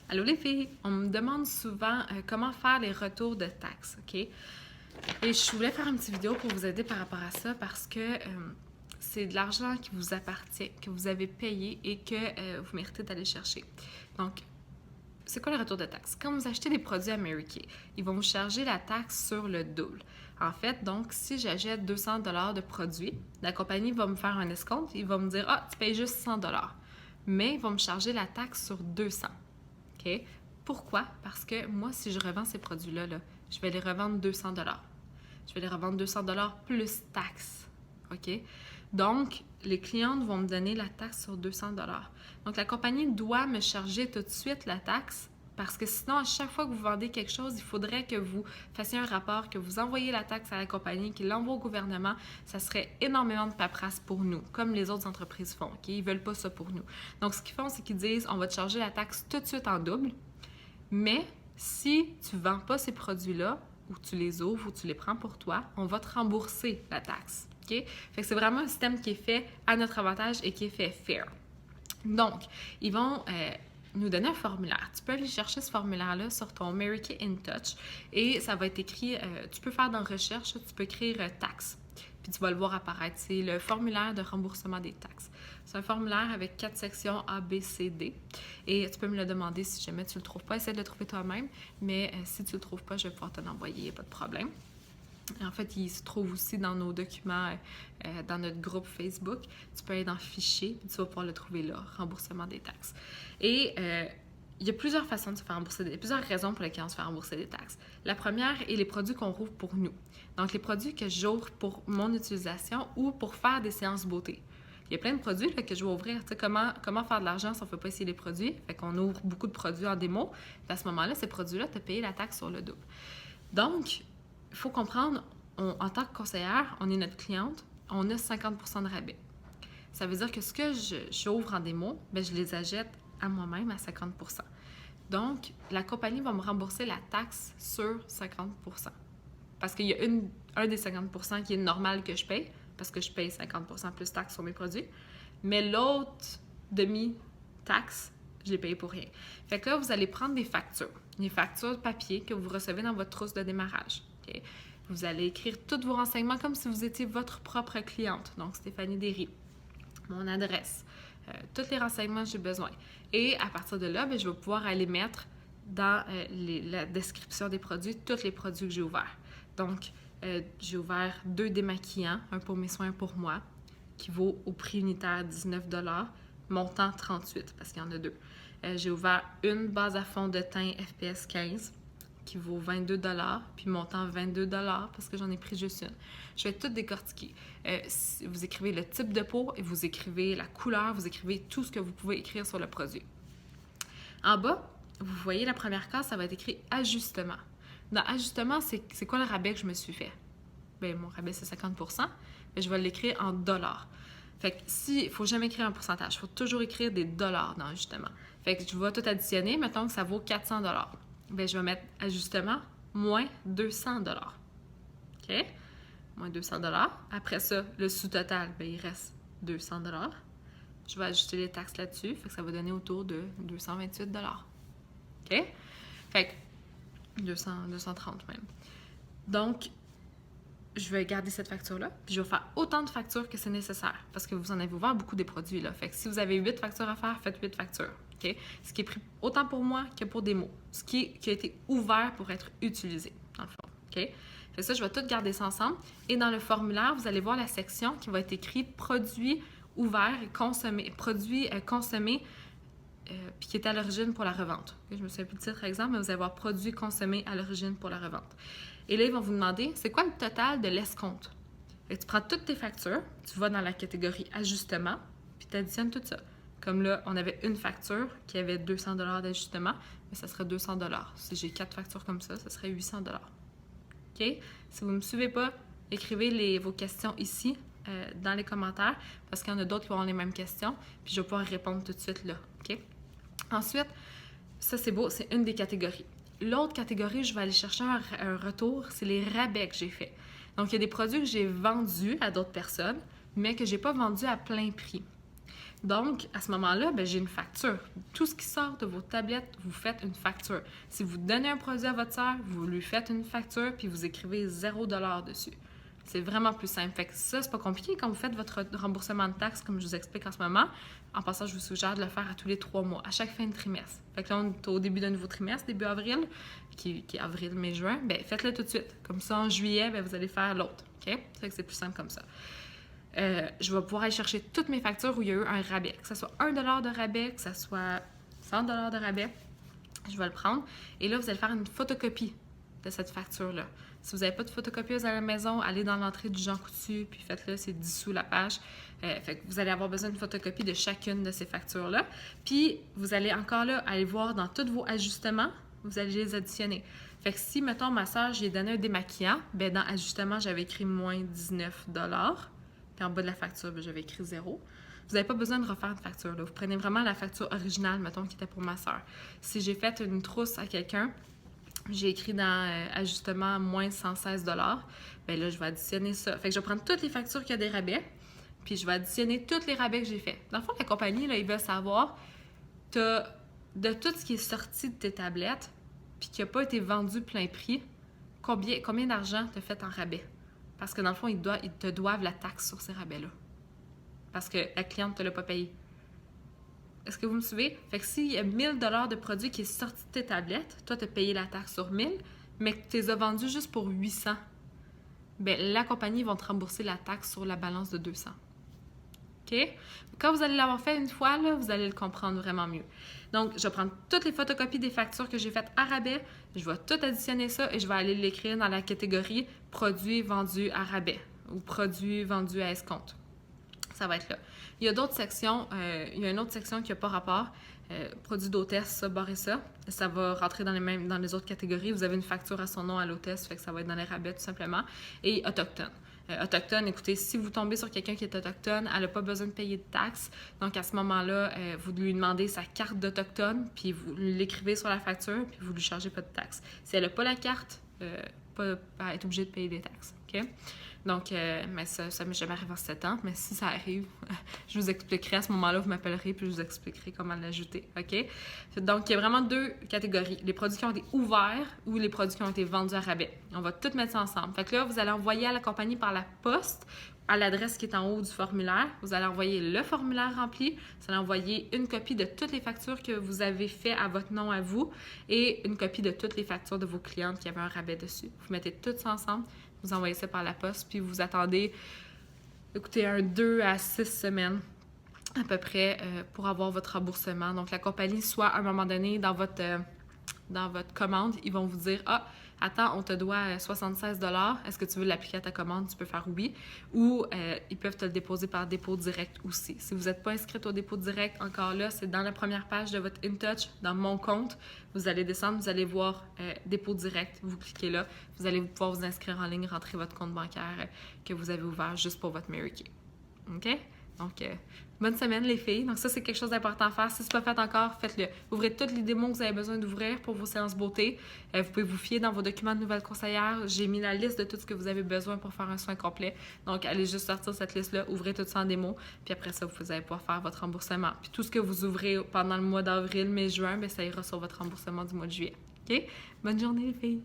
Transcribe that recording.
Allô les filles, on me demande souvent comment faire les retours de taxes, OK? Et je voulais faire une petite vidéo pour vous aider par rapport à ça parce que c'est de l'argent qui vous appartient, que vous avez payé et que vous méritez d'aller chercher. Donc, c'est quoi le retour de taxe? Quand vous achetez des produits à Mary Kay, ils vont vous charger la taxe sur le double. En fait, donc, si j'achète 200 $ de produits, la compagnie va me faire un escompte, il va me dire « Ah, tu payes juste 100 $. » Mais ils vont me charger la taxe sur 200. OK? Pourquoi? Parce que moi, si je revends ces produits-là, je vais les revendre 200 $. Je vais les revendre 200 $ plus taxes. OK? Donc, les clientes vont me donner la taxe sur 200 $. Donc, la compagnie doit me charger tout de suite la taxe parce que sinon, à chaque fois que vous vendez quelque chose, il faudrait que vous fassiez un rapport, que vous envoyiez la taxe à la compagnie, qu'il l'envoie au gouvernement. Ça serait énormément de paperasse pour nous, comme les autres entreprises font. Okay? Ils ne veulent pas ça pour nous. Donc, ce qu'ils font, c'est qu'ils disent, on va te charger la taxe tout de suite en double, mais si tu ne vends pas ces produits-là, ou tu les ouvres, ou tu les prends pour toi, on va te rembourser la taxe. Okay? Fait que c'est vraiment un système qui est fait à notre avantage et qui est fait fair. Donc, ils vont nous donner un formulaire. Tu peux aller chercher ce formulaire-là sur ton Mary Kay InTouch et ça va être écrit, tu peux faire dans recherche, tu peux écrire taxes. Puis tu vas le voir apparaître. C'est le formulaire de remboursement des taxes. C'est un formulaire avec 4 sections A, B, C, D. Et tu peux me le demander si jamais tu ne le trouves pas. Essaie de le trouver toi-même. Mais si tu ne le trouves pas, je vais pouvoir te l'envoyer, il n'y a pas de problème. En fait, il se trouve aussi dans nos documents, dans notre groupe Facebook. Tu peux aller dans Fichier, puis tu vas pouvoir le trouver là, remboursement des taxes. Et il y a plusieurs façons de se faire rembourser, plusieurs raisons pour lesquelles on se fait rembourser des taxes. La première est les produits qu'on rouvre pour nous. Donc, les produits que j'ouvre pour mon utilisation ou pour faire des séances beauté. Il y a plein de produits là, que je vais ouvrir. Tu sais, comment faire de l'argent si on ne fait pas essayer les produits? Fait qu'on ouvre beaucoup de produits en démo. Puis à ce moment-là, ces produits-là, tu as payé la taxe sur le double. Donc, il faut comprendre, en tant que conseillère, on est notre cliente, on a 50 % de rabais. Ça veut dire que ce que j'ouvre en démo, bien, je les achète à moi-même à 50 %. Donc, la compagnie va me rembourser la taxe sur 50 % parce qu'il y a un des 50 % qui est normal que je paye, parce que je paye 50 % plus taxes sur mes produits, mais l'autre demi-taxe, je l'ai payé pour rien. Fait que là, vous allez prendre des factures papier que vous recevez dans votre trousse de démarrage. Okay? Vous allez écrire tous vos renseignements comme si vous étiez votre propre cliente. Donc, Stéphanie Derry, mon adresse, tous les renseignements que j'ai besoin. Et à partir de là, bien, je vais pouvoir aller mettre dans la description des produits tous les produits que j'ai ouverts. Donc, j'ai ouvert 2 démaquillants, un pour mes soins, un pour moi, qui vaut au prix unitaire 19 $, montant 38 parce qu'il y en a 2. J'ai ouvert une base à fond de teint FPS 15 qui vaut 22 $, puis montant 22 $ parce que j'en ai pris juste une. Je vais tout décortiquer. Vous écrivez le type de peau et vous écrivez la couleur, vous écrivez tout ce que vous pouvez écrire sur le produit. En bas, vous voyez la première case, ça va être écrit « Ajustement ». Dans « Ajustement », c'est quoi le rabais que je me suis fait? Bien, mon rabais, c'est 50 %, mais je vais l'écrire en dollars. Fait que il ne faut jamais écrire un pourcentage, il faut toujours écrire des dollars dans ajustement. Fait que je vais tout additionner, mettons que ça vaut 400 $. Bien, je vais mettre ajustement moins 200 $. OK? Moins 200 $. Après ça, le sous-total, bien, il reste 200 $. Je vais ajuster les taxes là-dessus, fait que ça va donner autour de 228 $. OK? Fait que 230 même. Donc, je vais garder cette facture-là, puis je vais faire autant de factures que c'est nécessaire, parce que vous en avez ouvert beaucoup des produits, là. Fait que si vous avez 8 factures à faire, faites 8 factures, OK? Ce qui est pris autant pour moi que pour des mots. Ce qui a été ouvert pour être utilisé, dans le fond, OK? Fait que ça, je vais tout garder ça ensemble. Et dans le formulaire, vous allez voir la section qui va être écrite « Produits ouverts et consommés », produits consommés, puis qui est à l'origine pour la revente. Je me souviens plus du titre, par exemple, mais vous allez voir « Produits consommés à l'origine pour la revente ». Et là, ils vont vous demander, c'est quoi le total de l'escompte? Fait que tu prends toutes tes factures, tu vas dans la catégorie ajustement, puis tu additionnes tout ça. Comme là, on avait une facture qui avait 200 $ d'ajustement, mais ça serait 200 $. Si j'ai 4 factures comme ça serait 800 $. OK? Si vous ne me suivez pas, écrivez vos questions ici, dans les commentaires, parce qu'il y en a d'autres qui vont avoir les mêmes questions, puis je vais pouvoir répondre tout de suite là. OK? Ensuite, ça c'est beau, c'est une des catégories. L'autre catégorie, je vais aller chercher un retour, c'est les rabais que j'ai faits. Donc, il y a des produits que j'ai vendus à d'autres personnes, mais que je n'ai pas vendus à plein prix. Donc, à ce moment-là, ben, j'ai une facture. Tout ce qui sort de vos tablettes, vous faites une facture. Si vous donnez un produit à votre sœur, vous lui faites une facture, puis vous écrivez 0$ dessus. C'est vraiment plus simple. Fait que ça, c'est pas compliqué quand vous faites votre remboursement de taxes, comme je vous explique en ce moment. En passant, je vous suggère de le faire à tous les 3 mois, à chaque fin de trimestre. Fait que là, on est au début d'un nouveau trimestre, début avril, qui est avril, mai, juin. Bien, faites-le tout de suite. Comme ça, en juillet, bien, vous allez faire l'autre. OK? Fait que c'est plus simple comme ça. Je vais pouvoir aller chercher toutes mes factures où il y a eu un rabais. Que ce soit 1$ de rabais, que ce soit 100$ de rabais. Je vais le prendre. Et là, vous allez faire une photocopie de cette facture-là. Si vous n'avez pas de photocopieuse à la maison, allez dans l'entrée du Jean Coutu, puis faites-le, c'est dessous la page. Fait que vous allez avoir besoin d'une photocopie de chacune de ces factures-là. Puis, vous allez encore là aller voir dans tous vos ajustements, vous allez les additionner. Fait que si, mettons, ma soeur, j'ai donné un démaquillant, bien dans ajustement, j'avais écrit moins 19$. Puis en bas de la facture, bien, j'avais écrit 0. Vous n'avez pas besoin de refaire une facture. Là. Vous prenez vraiment la facture originale, mettons, qui était pour ma soeur. Si j'ai fait une trousse à quelqu'un, j'ai écrit dans ajustement moins 116$, bien là, je vais additionner ça. Fait que je vais prendre toutes les factures qui ont des rabais, puis je vais additionner tous les rabais que j'ai faits. Dans le fond, la compagnie, là, ils veulent savoir de tout ce qui est sorti de tes tablettes, puis qui n'a pas été vendu plein prix, combien d'argent tu as fait en rabais. Parce que dans le fond, ils te doivent la taxe sur ces rabais-là. Parce que la cliente ne te l'a pas payé. Est-ce que vous me suivez? Fait que s'il y a 1000$ de produit qui est sorti de tes tablettes, toi, tu as payé la taxe sur 1000, mais que tu les as vendus juste pour 800, bien, la compagnie va te rembourser la taxe sur la balance de 200. OK? Quand vous allez l'avoir fait une fois, là, vous allez le comprendre vraiment mieux. Donc, je vais prendre toutes les photocopies des factures que j'ai faites à rabais, je vais tout additionner ça et je vais aller l'écrire dans la catégorie « Produits vendus à rabais » ou « Produits vendus à escompte ». Ça va être là. Il y a d'autres sections. Il y a une autre section qui n'a pas rapport. Produits d'hôtesse, ça, barrez ça. Ça va rentrer dans les autres catégories. Vous avez une facture à son nom à l'hôtesse, fait que ça va être dans les rabais tout simplement. Et autochtone. Autochtone, écoutez, si vous tombez sur quelqu'un qui est autochtone, elle n'a pas besoin de payer de taxes. Donc, à ce moment-là, vous lui demandez sa carte d'autochtone, puis vous l'écrivez sur la facture, puis vous ne lui chargez pas de taxes. Si elle n'a pas la carte, elle est obligée de payer des taxes. OK? Donc, mais ça ne m'est jamais arrivé en 7 ans, mais si ça arrive, je vous expliquerai à ce moment-là, vous m'appellerez puis je vous expliquerai comment l'ajouter, OK? Donc, il y a vraiment 2 catégories. Les produits qui ont été ouverts ou les produits qui ont été vendus à rabais. On va tout mettre ça ensemble. Fait que là, vous allez envoyer à la compagnie par la poste à l'adresse qui est en haut du formulaire. Vous allez envoyer le formulaire rempli. Vous allez envoyer une copie de toutes les factures que vous avez faites à votre nom à vous et une copie de toutes les factures de vos clientes qui avaient un rabais dessus. Vous mettez tout ça ensemble. Vous envoyez ça par la poste, puis vous attendez, écoutez, 2 à 6 semaines à peu près pour avoir votre remboursement. Donc, la compagnie, soit à un moment donné, dans votre commande, ils vont vous dire « Ah, attends, on te doit 76$, est-ce que tu veux l'appliquer à ta commande? » Tu peux faire « Oui. » Ou ils peuvent te le déposer par dépôt direct aussi. Si vous n'êtes pas inscrite au dépôt direct, encore là, c'est dans la première page de votre InTouch, dans Mon compte. Vous allez descendre, vous allez voir dépôt direct. Vous cliquez là. Vous allez pouvoir vous inscrire en ligne, rentrer votre compte bancaire que vous avez ouvert juste pour votre Mary Kay. OK? Donc, bonne semaine les filles. Donc ça, c'est quelque chose d'important à faire. Si ce n'est pas fait encore, faites-le. Ouvrez toutes les démos que vous avez besoin d'ouvrir pour vos séances beauté. Vous pouvez vous fier dans vos documents de nouvelle conseillère. J'ai mis la liste de tout ce que vous avez besoin pour faire un soin complet. Donc, allez juste sortir cette liste-là, ouvrez tout ça en démo. Puis après ça, vous allez pouvoir faire votre remboursement. Puis tout ce que vous ouvrez pendant le mois d'avril, mai, juin, bien, ça ira sur votre remboursement du mois de juillet. OK? Bonne journée les filles!